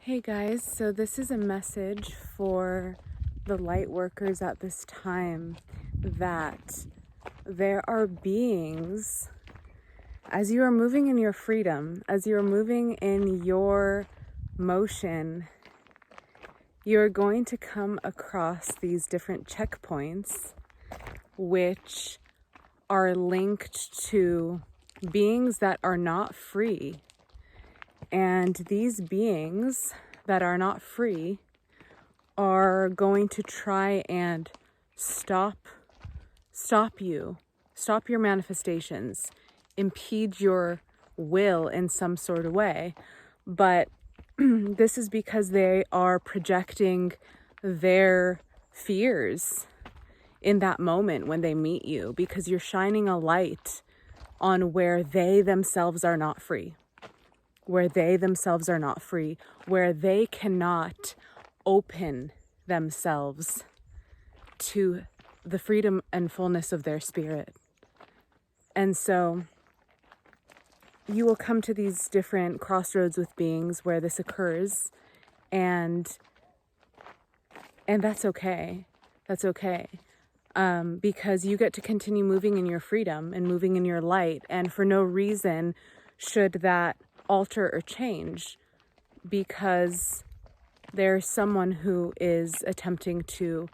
Hey guys, so this is a message for the light workers at this time that there are beings, as you are moving in your freedom, as you are moving in your motion, you're going to come across these different checkpoints which are linked to beings that are not free. And these beings that are not free are going to try and stop you, stop your manifestations, impede your will in some sort of way. But this is because they are projecting their fears in that moment when they meet you, because you're shining a light on where they themselves are not free. Where they themselves are not free, where they cannot open themselves to the freedom and fullness of their spirit. And so you will come to these different crossroads with beings where this occurs, and that's okay. That's okay. Because you get to continue moving in your freedom and moving in your light, and for no reason should that alter or change, because there's someone who is attempting to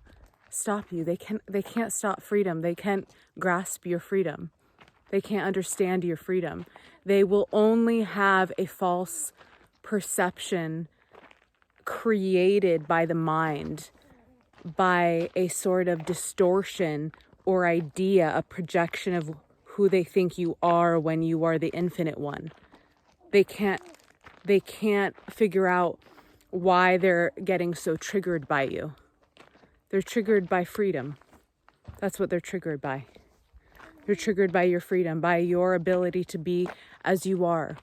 stop you. They can't stop freedom. They can't grasp your freedom. They can't understand your freedom. They will only have a false perception created by the mind, by a sort of distortion or idea, a projection of who they think you are when you are the infinite one. They can't figure out why they're getting so triggered by you. They're triggered by freedom. That's what they're triggered by. They're triggered by your freedom, by your ability to be as you are.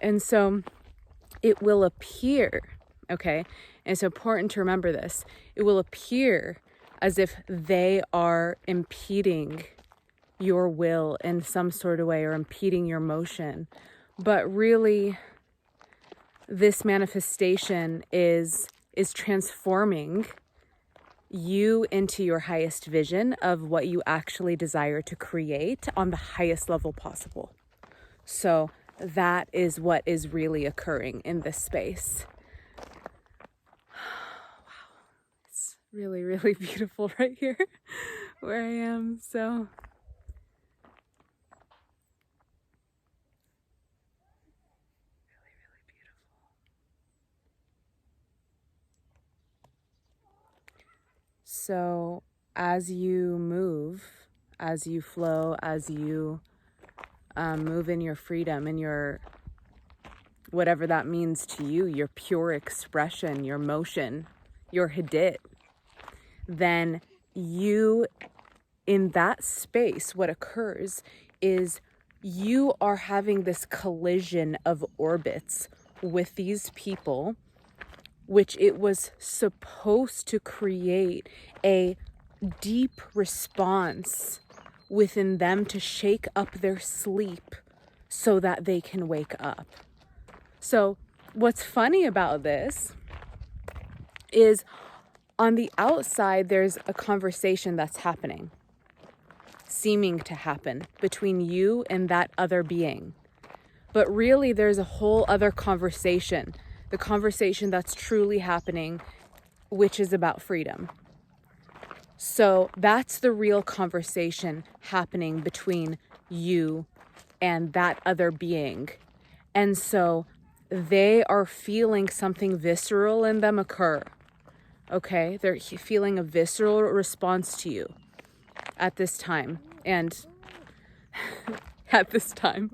And so it will appear, okay? And it's important to remember this. It will appear as if they are impeding your will in some sort of way, or impeding your motion. But really, this manifestation is transforming you into your highest vision of what you actually desire to create on the highest level possible. So that is what is really occurring in this space. Wow, it's really, really beautiful right here where I am. So So as you move, as you flow, as you move in your freedom and your, whatever that means to you, your pure expression, your motion, your hadit, then you, in that space, what occurs is you are having this collision of orbits with these people, which it was supposed to create a deep response within them to shake up their sleep so that they can wake up. So what's funny about this is on the outside, there's a conversation that's happening, seeming to happen between you and that other being. But really, there's a whole other conversation, the conversation that's truly happening, which is about freedom. So that's the real conversation happening between you and that other being. And so they are feeling something visceral in them occur. Okay? They're feeling a visceral response to you at this time. And at this time.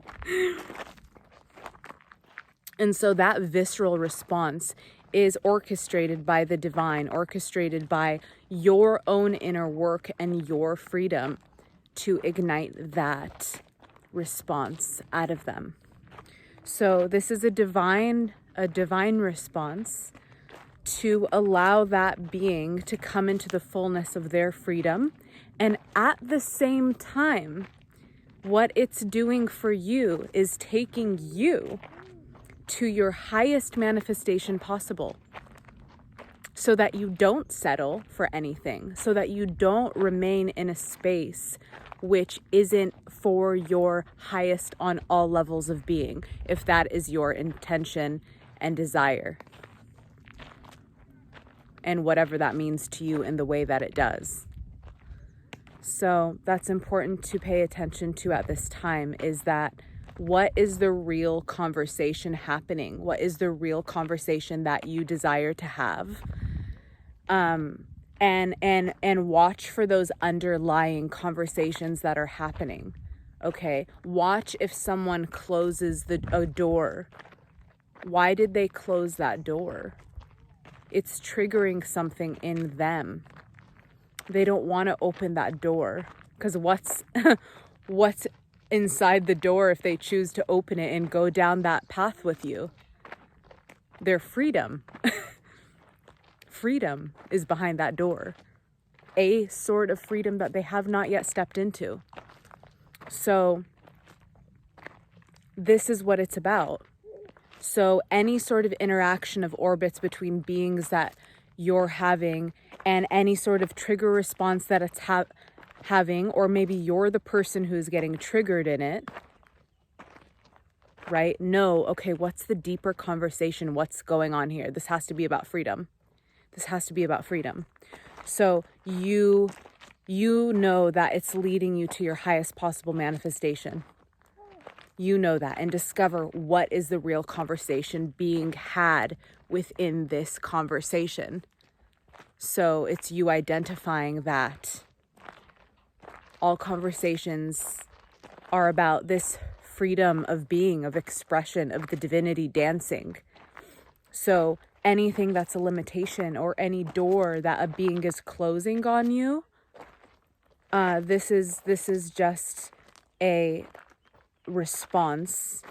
And so that visceral response is orchestrated by the divine, orchestrated by your own inner work and your freedom to ignite that response out of them. So this is a divine response to allow that being to come into the fullness of their freedom. And at the same time, what it's doing for you is taking you to your highest manifestation possible, so that you don't settle for anything, so that you don't remain in a space which isn't for your highest on all levels of being, if that is your intention and desire, and whatever that means to you in the way that it does. So that's important to pay attention to at this time, is that what is the real conversation happening? What is the real conversation that you desire to have? And watch for those underlying conversations that are happening. Okay, watch if someone closes a door. Why did they close that door? It's triggering something in them. They don't want to open that door, because what's inside the door if they choose to open it and go down that path with you? Their freedom. Freedom is behind that door. A sort of freedom that they have not yet stepped into. So this is what it's about. So any sort of interaction of orbits between beings that you're having, and any sort of trigger response that it's having, or maybe you're the person who's getting triggered in it, right? No, okay, what's the deeper conversation? What's going on here? This has to be about freedom. This has to be about freedom. So you know that it's leading you to your highest possible manifestation. You know that, and discover what is the real conversation being had within this conversation. So it's you identifying that all conversations are about this freedom of being, of expression, of the divinity dancing. So anything that's a limitation, or any door that a being is closing on you, this is just a response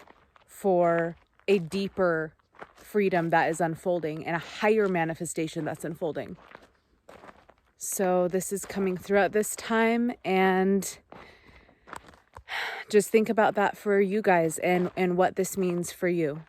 for a deeper freedom that is unfolding, and a higher manifestation that's unfolding. So this is coming throughout this time, and just think about that for you guys, and what this means for you.